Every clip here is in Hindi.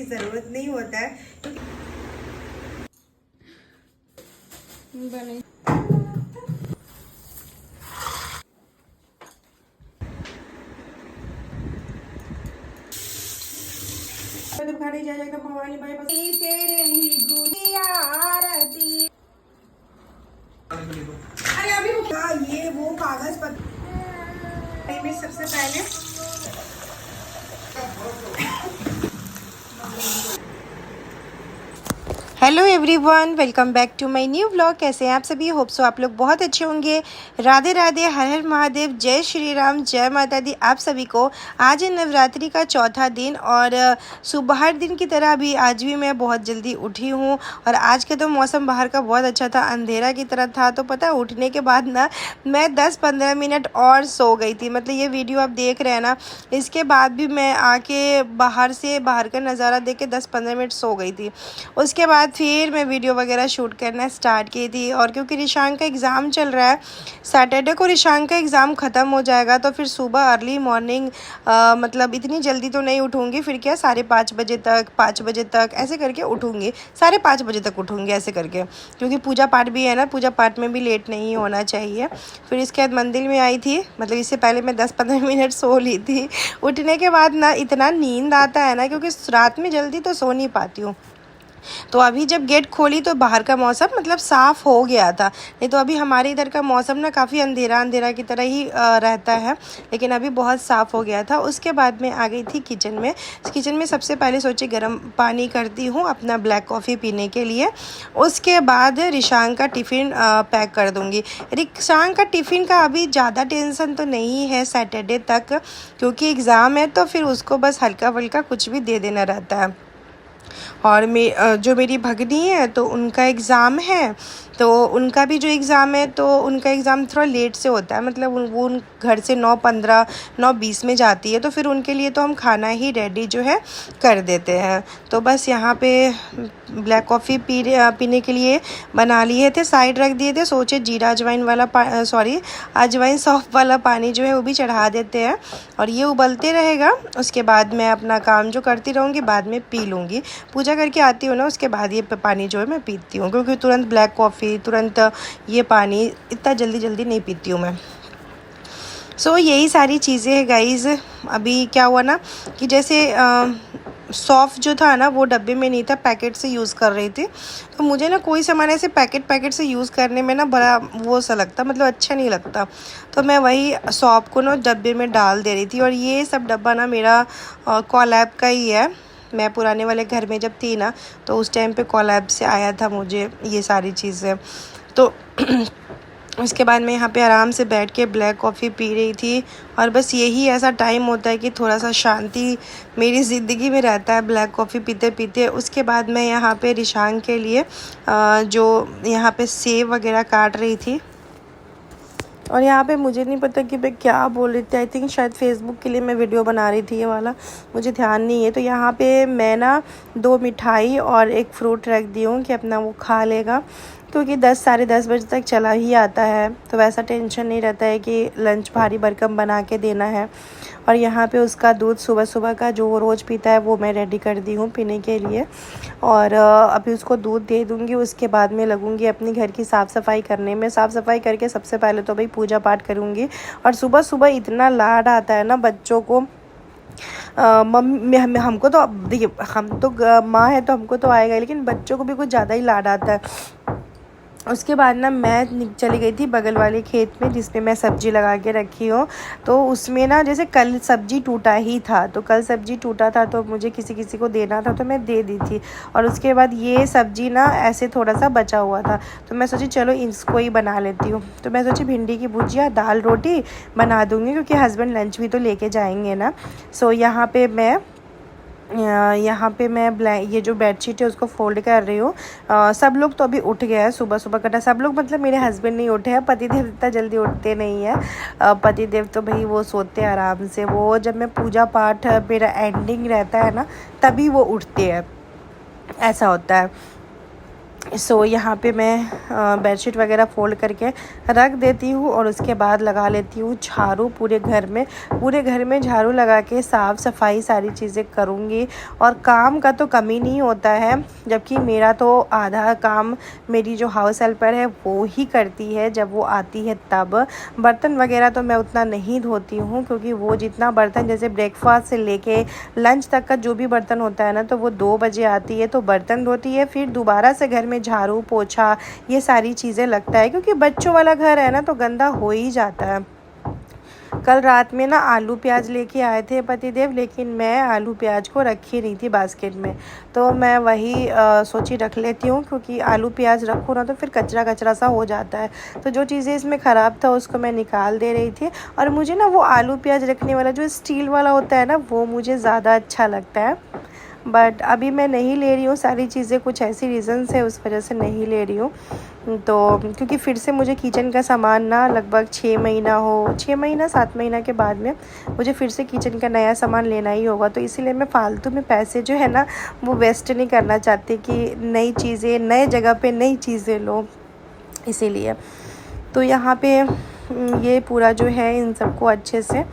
की ज़रूरत नहीं होता है बने तो खाने जाएगा भवानी भाई बस तेरे ही गुनी आरती। अरे अभी ये वो कागज पत्र में सबसे पहले hello everyone, welcome back to my new vlog. कैसे हैं आप सभी? होप सो आप लोग बहुत अच्छे होंगे। राधे राधे, हर हर महादेव, जय श्री राम, जय माता दी आप सभी को। आज है नवरात्रि का चौथा दिन और सुबह हर दिन की तरह भी आज भी मैं बहुत जल्दी उठी हूँ। और आज का तो मौसम बाहर का बहुत अच्छा था, अंधेरा की तरह था। तो पता है उठने के बाद ना मैं 10-15 मिनट और सो गई थी। मतलब ये वीडियो आप देख रहे हैं ना, इसके बाद भी मैं आके बाहर का नज़ारा देख के 10-15 मिनट सो गई थी। उसके बाद फिर मैं वीडियो वगैरह शूट करना स्टार्ट की थी। और क्योंकि रिशांक का एग्ज़ाम चल रहा है, सैटरडे को रिशांक का एग्ज़ाम ख़त्म हो जाएगा, तो फिर सुबह अर्ली मॉर्निंग मतलब इतनी जल्दी तो नहीं उठूँगी। फिर क्या 5:30 बजे तक, 5 बजे तक ऐसे करके उठूँगी, 5:30 बजे तक उठूँगी ऐसे करके, क्योंकि पूजा पाठ भी है ना, पूजा पाठ में भी लेट नहीं होना चाहिए। फिर इसके बाद मंदिर में आई थी, मतलब इससे पहले मैं 10-15 मिनट सो ली थी। उठने के बाद ना इतना नींद आता है ना, क्योंकि रात में जल्दी तो सो नहीं पाती हूँ। तो अभी जब गेट खोली तो बाहर का मौसम मतलब साफ़ हो गया था। नहीं तो अभी हमारे इधर का मौसम ना काफ़ी अंधेरा की तरह ही रहता है, लेकिन अभी बहुत साफ़ हो गया था। उसके बाद मैं आ गई थी किचन में। किचन में सबसे पहले सोची गर्म पानी करती हूँ अपना ब्लैक कॉफ़ी पीने के लिए। उसके बाद रिशांक का टिफ़िन पैक कर दूँगी। रिशांक का टिफ़िन का अभी ज़्यादा टेंशन तो नहीं है सैटरडे तक, क्योंकि एग्ज़ाम है तो फिर उसको बस हल्का फुल्का कुछ भी दे देना रहता है। और जो मेरी भगनी है तो उनका एग्ज़ाम है, तो उनका भी जो एग्ज़ाम है तो उनका एग्ज़ाम थोड़ा लेट से होता है। मतलब वो घर से 9:15 9:20 में जाती है, तो फिर उनके लिए तो हम खाना ही रेडी जो है कर देते हैं। तो बस यहाँ पे ब्लैक कॉफ़ी पीने के लिए बना लिए थे, साइड रख दिए थे। सोचे जीरा अजवाइन वाला अजवाइन सौंफ वाला पानी जो है वो भी चढ़ा देते हैं और ये उबलते रहेगा। उसके बाद मैं अपना काम जो करती रहूँगी, बाद में पी लूँगी। पूजा करके आती हूँ ना, उसके बाद ये पानी जो है मैं पीती हूँ, क्योंकि तुरंत ब्लैक कॉफ़ी, तुरंत ये पानी इतना जल्दी नहीं पीती हूँ मैं। सो यही सारी चीज़ें हैं गाइज़। अभी क्या हुआ ना कि जैसे सौंफ जो था ना वो डब्बे में नहीं था, पैकेट से यूज़ कर रही थी। तो मुझे ना कोई सामान ऐसे पैकेट से यूज़ करने में ना बड़ा वो सा लगता, मतलब अच्छा नहीं लगता। तो मैं वही सौंफ को ना डब्बे में डाल दे रही थी। और ये सब डब्बा ना मेरा कॉलैब का ही है। मैं पुराने वाले घर में जब थी ना, तो उस टाइम पे कॉलैब से आया था मुझे ये सारी चीज़ें। तो उसके बाद मैं यहाँ पे आराम से बैठ के ब्लैक कॉफ़ी पी रही थी। और बस यही ऐसा टाइम होता है कि थोड़ा सा शांति मेरी ज़िंदगी में रहता है ब्लैक कॉफ़ी पीते पीते। उसके बाद मैं यहाँ पे रिशांक के लिए जो यहाँ पे सेब वगैरह काट रही थी। और यहाँ पे मुझे नहीं पता कि मैं क्या बोल रही थी, आई थिंक शायद फेसबुक के लिए मैं वीडियो बना रही थी, ये वाला मुझे ध्यान नहीं है। तो यहाँ पे मैं ना 2 मिठाई और एक फ्रूट रख दी हूँ कि अपना वो खा लेगा, क्योंकि 10-10:30 बजे तक चला ही आता है, तो वैसा टेंशन नहीं रहता है कि लंच भारी भरकम बना के देना है। और यहाँ पे उसका दूध सुबह का जो वो रोज़ पीता है वो मैं रेडी कर दी हूँ पीने के लिए। और अभी उसको दूध दे दूँगी। उसके बाद में लगूँगी अपनी घर की साफ़ सफाई करने में। साफ़ सफाई करके सबसे पहले तो भाई पूजा पाठ करूँगी। और सुबह इतना लाड आता है ना बच्चों को। मम्मी हमको तो देखिए, हम तो माँ है तो हमको तो आएगा, लेकिन बच्चों को भी कुछ ज़्यादा ही लाड आता है। उसके बाद ना मैं चली गई थी बगल वाले खेत में, जिसमें मैं सब्ज़ी लगा के रखी हूँ। तो उसमें ना जैसे कल सब्ज़ी टूटा ही था, तो कल सब्ज़ी टूटा था तो मुझे किसी को देना था, तो मैं दे दी थी। और उसके बाद ये सब्ज़ी ना ऐसे थोड़ा सा बचा हुआ था, तो मैं सोची चलो इसको ही बना लेती हूँ। तो मैं सोची भिंडी की भुजिया, दाल रोटी बना दूँगी, क्योंकि हस्बैंड लंच भी तो लेके जाएंगे ना। सो यहाँ पे मैं ये जो बेडशीट है उसको फ़ोल्ड कर रही हूँ। सब लोग तो अभी उठ गए हैं सुबह का। सब लोग मतलब मेरे हस्बैंड नहीं उठे हैं, पतिदेव इतना जल्दी उठते नहीं हैं। पतिदेव तो भाई वो सोते हैं आराम से। वो जब मैं पूजा पाठ मेरा एंडिंग रहता है ना, तभी वो उठते हैं, ऐसा होता है। सो यहाँ पे मैं बेडशीट वगैरह फ़ोल्ड करके रख देती हूँ और उसके बाद लगा लेती हूँ झाड़ू पूरे घर में झाड़ू लगा के साफ़ सफाई सारी चीज़ें करूँगी। और काम का तो कमी नहीं होता है, जबकि मेरा तो आधा काम मेरी जो हाउस हेल्पर है वो ही करती है जब वो आती है तब। बर्तन वगैरह तो मैं उतना नहीं धोती हूँ, क्योंकि वो जितना बर्तन जैसे ब्रेकफास्ट से लेके लंच तक का जो भी बर्तन होता है ना, तो वो 2 बजे आती है तो बर्तन धोती है, फिर दोबारा से घर में झाड़ू पोछा ये सारी चीज़ें लगता है, क्योंकि बच्चों वाला घर है ना तो गंदा हो ही जाता है। कल रात में ना आलू प्याज लेके आए थे पतिदेव, लेकिन मैं आलू प्याज को रखी नहीं थी बास्केट में, तो मैं वही सोची रख लेती हूँ, क्योंकि आलू प्याज रखूँ ना तो फिर कचरा कचरा सा हो जाता है। तो जो चीज़ें इसमें ख़राब था उसको मैं निकाल दे रही थी। और मुझे ना वो आलू प्याज रखने वाला जो स्टील वाला होता है ना, वो मुझे ज़्यादा अच्छा लगता है, बट अभी मैं नहीं ले रही हूँ सारी चीज़ें, कुछ ऐसी रीज़न्स है उस वजह से नहीं ले रही हूँ। तो क्योंकि फिर से मुझे किचन का सामान ना लगभग 6 महीना 7 महीना के बाद में मुझे फिर से किचन का नया सामान लेना ही होगा। तो इसीलिए मैं फ़ालतू में पैसे जो है ना वो वेस्ट नहीं करना चाहती कि नई चीज़ें नए जगह पे नई चीज़ें लो, इसीलिए। तो यहाँ पे ये पूरा जो है इन सबको अच्छे से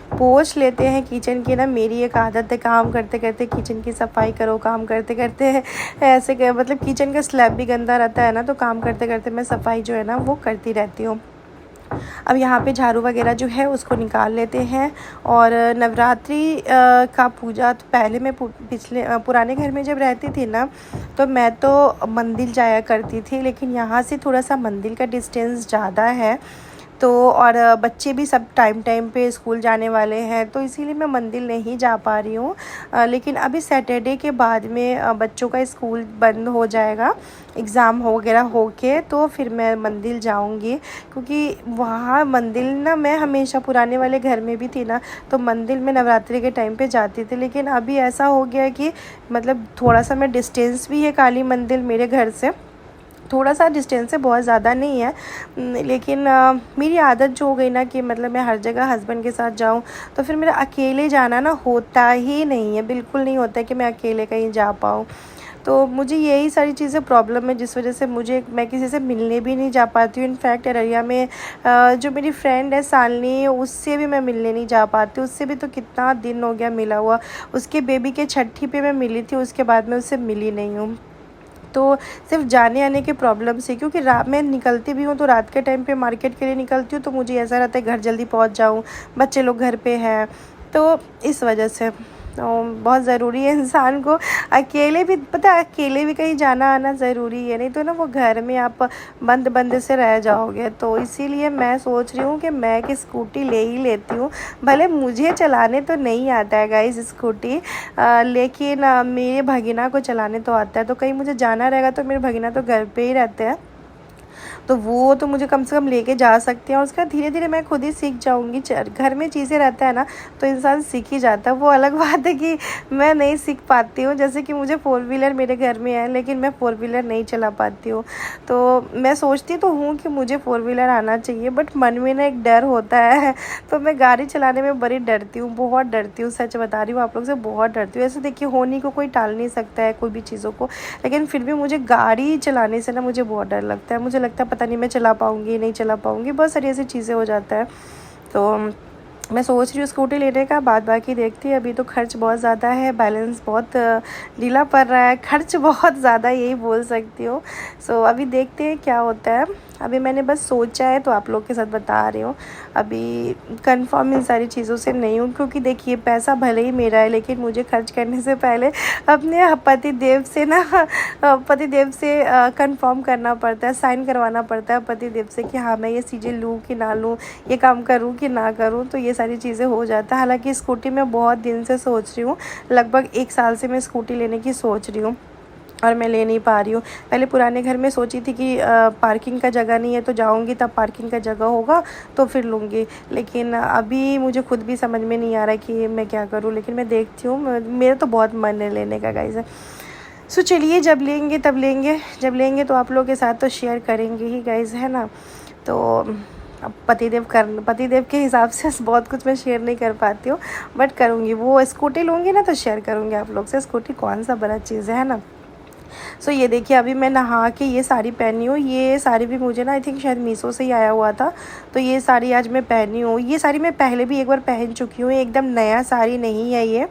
पोंछ लेते हैं। किचन की ना मेरी एक आदत है, काम करते करते किचन की सफाई करो, काम करते करते ऐसे मतलब किचन का स्लैब भी गंदा रहता है ना, तो काम करते करते मैं सफाई जो है ना वो करती रहती हूँ। अब यहाँ पे झाड़ू वगैरह जो है उसको निकाल लेते हैं। और नवरात्रि का पूजा तो पहले मैं पुराने घर में जब रहती थी ना, तो मैं तो मंदिर जाया करती थी, लेकिन यहाँ से थोड़ा सा मंदिर का डिस्टेंस ज़्यादा है, तो और बच्चे भी सब टाइम टाइम पे स्कूल जाने वाले हैं, तो इसीलिए मैं मंदिर नहीं जा पा रही हूँ। लेकिन अभी सैटरडे के बाद में बच्चों का स्कूल बंद हो जाएगा, एग्ज़ाम वगैरह होके, तो फिर मैं मंदिर जाऊँगी। क्योंकि वहाँ मंदिर ना मैं हमेशा पुराने वाले घर में भी थी ना, तो मंदिर में नवरात्रि के टाइम पे जाती थी, लेकिन अभी ऐसा हो गया कि मतलब थोड़ा सा मैं डिस्टेंस भी है काली मंदिर मेरे घर से, थोड़ा सा डिस्टेंस है, बहुत ज़्यादा नहीं है। लेकिन मेरी आदत जो हो गई ना कि मतलब मैं हर जगह हस्बैंड के साथ जाऊं, तो फिर मेरा अकेले जाना ना होता ही नहीं है, बिल्कुल नहीं होता है कि मैं अकेले कहीं जा पाऊँ। तो मुझे यही सारी चीज़ें प्रॉब्लम है, जिस वजह से मैं किसी से मिलने भी नहीं जा पाती हूँ। इनफैक्ट अररिया में जो मेरी फ्रेंड है सालनी, उससे भी मैं मिलने नहीं जा पाती, उससे भी तो कितना दिन हो गया मिला हुआ। उसके बेबी के छठी पे मैं मिली थी, उसके बाद में उससे मिली नहीं हूँ। तो सिर्फ जाने आने की प्रॉब्लम से, क्योंकि मैं निकलती भी हूँ तो रात के टाइम पे मार्केट के लिए निकलती हूँ, तो मुझे ऐसा रहता है घर जल्दी पहुँच जाऊँ, बच्चे लोग घर पे हैं, तो इस वजह से तो बहुत ज़रूरी है इंसान को अकेले भी, पता है अकेले भी कहीं जाना आना ज़रूरी है, नहीं तो ना वो घर में आप बंद बंद से रह जाओगे। तो इसीलिए मैं सोच रही हूँ कि मैं कि स्कूटी ले ही लेती हूँ। भले मुझे चलाने तो नहीं आता है गाइस स्कूटी, लेकिन मेरे भगीना को चलाने तो आता है। तो कहीं मुझे जाना रहेगा तो मेरे भगीना तो घर पे ही रहते हैं, तो वो तो मुझे कम से कम लेके जा सकते हैं, और उसका धीरे धीरे मैं खुद ही सीख जाऊंगी। घर में चीज़ें रहता है ना तो इंसान सीख ही जाता है। वो अलग बात है कि मैं नहीं सीख पाती हूँ, जैसे कि मुझे 4 व्हीलर मेरे घर में है, लेकिन मैं 4 व्हीलर नहीं चला पाती हूँ। तो मैं सोचती तो हूँ कि मुझे 4 व्हीलर आना चाहिए, बट मन में ना एक डर होता है, तो मैं गाड़ी चलाने में बड़ी डरती हूँ, बहुत डरती हूँ, सच बता रही हूँ आप लोग से, बहुत डरती हूँ। ऐसे देखिए होने को कोई टाल नहीं सकता है कोई भी चीज़ों को, लेकिन फिर भी मुझे गाड़ी चलाने से ना मुझे बहुत डर लगता है। मुझे लगता है पता नहीं मैं चला पाऊँगी नहीं चला पाऊँगी, बहुत सारी ऐसी चीज़ें हो जाता है। तो मैं सोच रही हूँ स्कूटी लेने का, बाद बाकी देखती है। अभी तो खर्च बहुत ज़्यादा है, बैलेंस बहुत ढीला पड़ रहा है, खर्च बहुत ज़्यादा यही बोल सकती हूँ। सो अभी देखते हैं क्या होता है। अभी मैंने बस सोचा है तो आप लोग के साथ बता रही हूँ, अभी कंफर्म इन सारी चीज़ों से नहीं हूँ, क्योंकि देखिए पैसा भले ही मेरा है, लेकिन मुझे खर्च करने से पहले अपने पति देव से कंफर्म करना पड़ता है, साइन करवाना पड़ता है पति देव से कि हाँ मैं ये चीज़ें लूँ कि ना लूँ, ये काम करूँ कि ना करूँ। तो ये सारी चीज़ें हो जाता है। हालांकि स्कूटी मैं बहुत दिन से सोच रही हूँ, लगभग 1 साल से मैं स्कूटी लेने की सोच रही हूँ, और मैं ले नहीं पा रही हूँ। पहले पुराने घर में सोची थी कि पार्किंग का जगह नहीं है, तो जाऊँगी तब पार्किंग का जगह होगा तो फिर लूँगी, लेकिन अभी मुझे खुद भी समझ में नहीं आ रहा कि मैं क्या करूँ। लेकिन मैं देखती हूँ, मेरा तो बहुत मन है लेने का गाइस। सो चलिए जब लेंगे तब लेंगे, जब लेंगे तो आप लोगों के साथ तो शेयर करेंगे ही गाइस, है ना। तो अब पतिदेव के हिसाब से बहुत कुछ मैं शेयर नहीं कर पाती हूँ, बट करूँगी। वो स्कूटी लूँगी ना तो शेयर करूँगी आप लोग से। स्कूटी कौन सा बड़ा चीज़ है ना। सो ये देखिए अभी मैं नहा के ये साड़ी पहनी हूँ। ये साड़ी भी मुझे ना आई थिंक शायद मीशो से ही आया हुआ था। तो ये साड़ी आज मैं पहनी हूँ। ये साड़ी मैं पहले भी एक बार पहन चुकी हूँ। एकदम नया साड़ी नहीं है, ये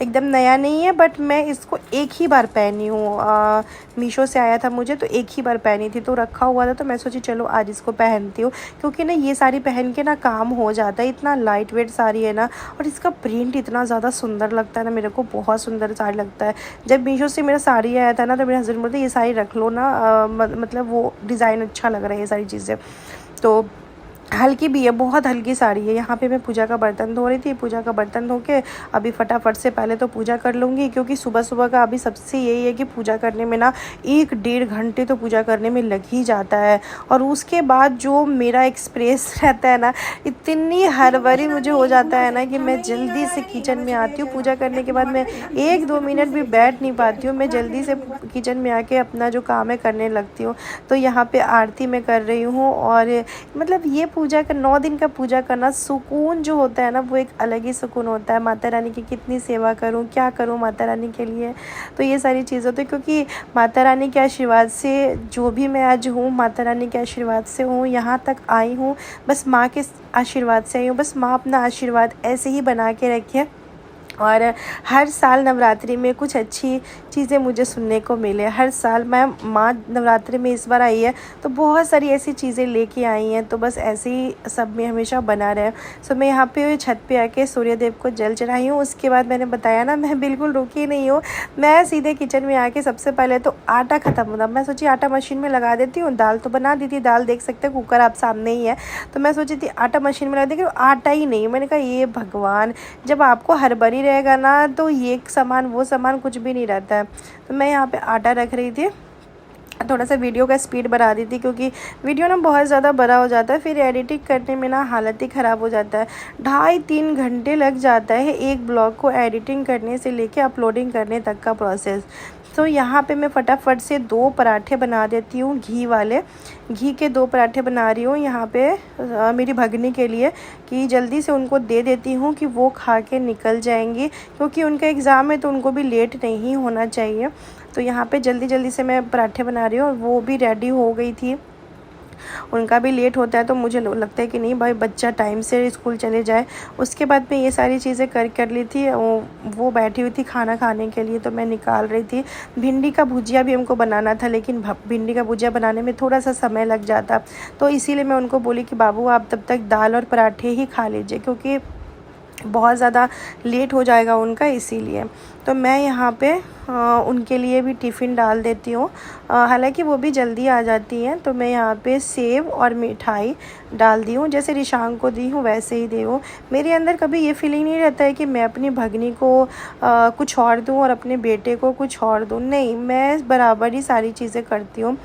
एकदम नया नहीं है, बट मैं इसको एक ही बार पहनी हूँ। मीशो से आया था मुझे, तो एक ही बार पहनी थी, तो रखा हुआ था, तो मैं सोची चलो आज इसको पहनती हूँ। क्योंकि ना ये साड़ी पहन के ना काम हो जाता है। इतना लाइट वेट साड़ी है ना, और इसका प्रिंट इतना ज़्यादा सुंदर लगता है ना, मेरे को बहुत सुंदर साड़ी लगता है। जब मीशो से मेरा साड़ी आया था ना, तो मेरे हस्बैंड बोलते ये साड़ी रख लो ना, मतलब वो डिज़ाइन अच्छा लग रहा है, ये सारी चीज़ें। तो हल्की भी है, बहुत हल्की साड़ी है। यहाँ पे मैं पूजा का बर्तन धो रही थी। पूजा का बर्तन धो के अभी फटाफट से पहले तो पूजा कर लूँगी, क्योंकि सुबह सुबह का अभी सबसे यही है कि पूजा करने में ना 1-1.5 घंटे तो पूजा करने में लग ही जाता है। और उसके बाद जो मेरा एक्सप्रेस रहता है ना, इतनी हड़बड़ी मुझे हो जाता है ना कि मैं जल्दी से किचन में आती हूँ। पूजा करने के बाद मैं 1-2 मिनट भी बैठ नहीं पाती हूँ। मैं जल्दी से किचन में आके अपना जो काम है करने लगती हूँ। तो यहाँ पे आरती मैं कर रही हूँ, और मतलब ये पूजा का 9 दिन का पूजा करना, सुकून जो होता है ना, वो एक अलग ही सुकून होता है। माता रानी की कितनी सेवा करूं, क्या करूं माता रानी के लिए, तो ये सारी चीज़ होती है। क्योंकि माता रानी के आशीर्वाद से जो भी मैं आज हूँ, माता रानी के आशीर्वाद से हूँ, यहाँ तक आई हूँ, बस माँ के आशीर्वाद से आई हूँ। बस माँ अपना आशीर्वाद ऐसे ही बना के रखे, और हर साल नवरात्रि में कुछ अच्छी चीज़ें मुझे सुनने को मिले। हर साल मैं माँ नवरात्रि में इस बार आई है, तो बहुत सारी ऐसी चीज़ें लेके आई हैं, तो बस ऐसे ही सब में हमेशा बना रहे। सो मैं यहाँ पे छत पे आके सूर्य देव को जल चढ़ाई हूँ। उसके बाद मैंने बताया ना, मैं बिल्कुल रुकी नहीं हूँ। मैं सीधे किचन में आके सबसे पहले तो आटा ख़त्म होता, मैं सोची आटा मशीन में लगा देती हूँ। दाल तो बना दी थी, दाल देख सकते हैं, कुकर आप सामने ही है। तो मैं सोची थी आटा मशीन में लगा देती हूँ, आटा ही नहीं। मैंने कहा ये भगवान, जब आपको हड़बड़ी रहेगा ना, तो ये सामान वो सामान कुछ भी नहीं रहता है। तो मैं यहाँ पे आटा रख रही थी। थोड़ा सा वीडियो का स्पीड बढ़ा दी थी, क्योंकि वीडियो ना बहुत ज़्यादा बड़ा हो जाता है, फिर एडिटिंग करने में ना हालत ही ख़राब हो जाता है। 2.5-3 घंटे लग जाता है एक ब्लॉग को एडिटिंग करने से लेके अपलोडिंग करने तक का प्रोसेस। तो यहाँ पे मैं फटाफट से 2 पराठे बना देती हूँ, घी वाले। घी के 2 पराठे बना रही हूँ यहाँ पे मेरी भगनी के लिए, कि जल्दी से उनको दे देती हूँ कि वो खा के निकल जाएंगी, क्योंकि उनका एग्ज़ाम है, तो उनको भी लेट नहीं होना चाहिए। तो यहाँ पे जल्दी जल्दी से मैं पराठे बना रही हूँ, और वो भी रेडी हो गई थी। उनका भी लेट होता है, तो मुझे लगता है कि नहीं भाई, बच्चा टाइम से स्कूल चले जाए। उसके बाद में ये सारी चीज़ें कर ली थी। वो बैठी हुई थी खाना खाने के लिए, तो मैं निकाल रही थी। भिंडी का भुजिया भी हमको बनाना था, लेकिन भिंडी का भुजिया बनाने में थोड़ा सा समय लग जाता, तो इसीलिए मैं उनको बोली कि बाबू आप तब तक दाल और पराठे ही खा लीजिए, क्योंकि बहुत ज़्यादा लेट हो जाएगा उनका, इसीलिए। तो मैं यहाँ पे उनके लिए भी टिफ़िन डाल देती हूँ। हालांकि वो भी जल्दी आ जाती हैं। तो मैं यहाँ पे सेव और मिठाई डाल दी हूँ, जैसे रिशांग को दी हूँ वैसे ही दी हूँ। मेरे अंदर कभी ये फीलिंग नहीं रहता है कि मैं अपनी भगनी को कुछ और दूँ और अपने बेटे को कुछ और दूँ। नहीं, मैं बराबर ही सारी चीज़ें करती हूँ।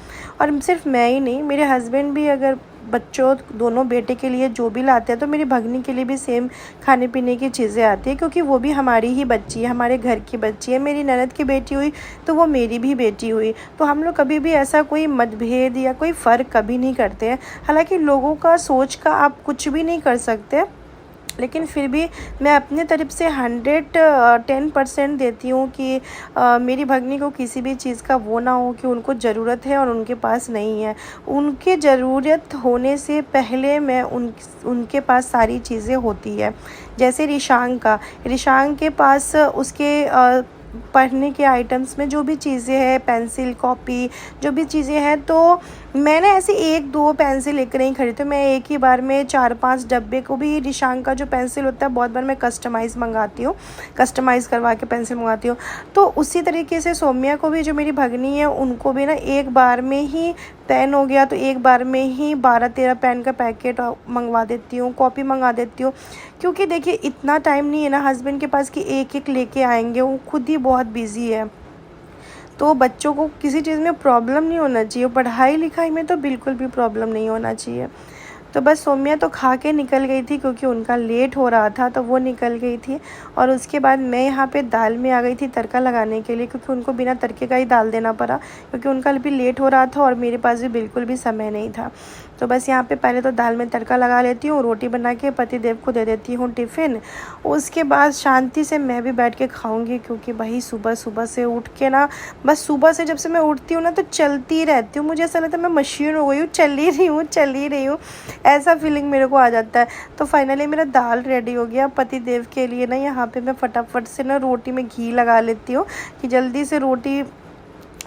और सिर्फ मैं ही नहीं, मेरे हस्बैंड भी अगर बच्चों दोनों बेटे के लिए जो भी लाते हैं, तो मेरी भगनी के लिए भी सेम खाने पीने की चीज़ें आती है, क्योंकि वो भी हमारी ही बच्ची है, हमारे घर की बच्ची है। मेरी ननद की बेटी हुई तो वो मेरी भी बेटी हुई, तो हम लोग कभी भी ऐसा कोई मतभेद या कोई फ़र्क कभी नहीं करते हैं। हालांकि लोगों का सोच का आप कुछ भी नहीं कर सकते, लेकिन फिर भी मैं अपने तरफ से 110% देती हूँ कि मेरी भगनी को किसी भी चीज़ का वो ना हो कि उनको ज़रूरत है और उनके पास नहीं है। उनके ज़रूरत होने से पहले उनके पास सारी चीज़ें होती है। जैसे रिशांग के पास उसके पढ़ने के आइटम्स में जो भी चीज़ें हैं, पेंसिल, कॉपी, जो भी चीज़ें हैं, तो मैंने ऐसे 1-2 पेंसिल लेकर नहीं खरीदती। मैं एक ही बार में 4-5 डब्बे को भी, रिशांग का जो पेंसिल होता है बहुत बार मैं कस्टमाइज़ मंगाती हूँ, कस्टमाइज़ करवा के पेंसिल मंगाती हूँ। तो उसी तरीके से सौम्या को भी, जो मेरी भगनी है, उनको भी ना एक बार में ही पेन हो गया तो एक बार में ही 12-13 पेन का पैकेट मंगवा देती हूँ, कॉपी मंगा देती हूँ। क्योंकि देखिए इतना टाइम नहीं है ना हस्बैंड के पास कि एक-एक लेके आएंगे, वो खुद ही बहुत बिज़ी है। तो बच्चों को किसी चीज़ में प्रॉब्लम नहीं होना चाहिए, पढ़ाई लिखाई में तो बिल्कुल भी प्रॉब्लम नहीं होना चाहिए। तो बस सौम्या तो खा के निकल गई थी, क्योंकि उनका लेट हो रहा था, तो वो निकल गई थी। और उसके बाद मैं यहाँ पे दाल में आ गई थी तड़का लगाने के लिए, क्योंकि उनको बिना तड़के का ही दाल देना पड़ा, क्योंकि उनका भी लेट हो रहा था और मेरे पास भी बिल्कुल भी समय नहीं था। तो बस यहाँ पे पहले तो दाल में तड़का लगा लेती हूँ, रोटी बना के पति देव को दे देती हूँ टिफ़िन। उसके बाद शांति से मैं भी बैठ के खाऊंगी, क्योंकि भाई सुबह सुबह से उठ के ना, बस सुबह से जब से मैं उठती हूँ ना तो चलती रहती हूँ। मुझे ऐसा लगता है मैं मशीन हो गई हूँ, चल ही रही हूँ, ऐसा फीलिंग मेरे को आ जाता है। तो फाइनली मेरा दाल रेडी हो गया। पति देव के लिए ना यहाँ पे मैं फटाफट से ना रोटी में घी लगा लेती हूँ कि जल्दी से रोटी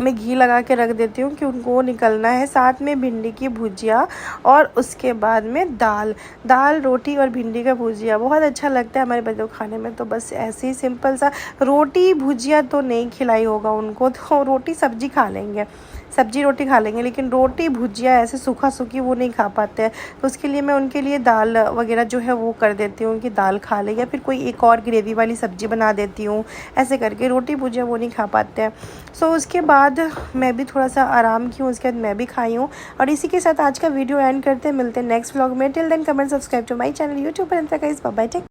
मैं घी लगा के रख देती हूँ कि उनको निकलना है। साथ में भिंडी की भुजिया और उसके बाद में दाल रोटी और भिंडी का भुजिया बहुत अच्छा लगता है हमारे बच्चों को खाने में। तो बस ऐसे ही सिंपल सा, रोटी भुजिया तो नहीं खिलाई होगा उनको, तो रोटी सब्जी खा लेंगे, सब्जी रोटी खा लेंगे, लेकिन रोटी भुजिया ऐसे सूखा सूखी वो नहीं खा पाते हैं। तो उसके लिए मैं उनके लिए दाल वगैरह जो है वो कर देती हूँ कि दाल खा ले, या फिर कोई एक और ग्रेवी वाली सब्ज़ी बना देती हूँ, ऐसे करके। रोटी भुजिया वो नहीं खा पाते हैं। सो उसके बाद मैं भी थोड़ा सा आराम की हूँ, उसके बाद मैं भी खाई हूँ। और इसी के साथ आज का वीडियो एंड करते हैं, मिलते हैं नेक्स्ट व्लॉग में। Till then comment subscribe to my channel YouTube पर। Bye bye, take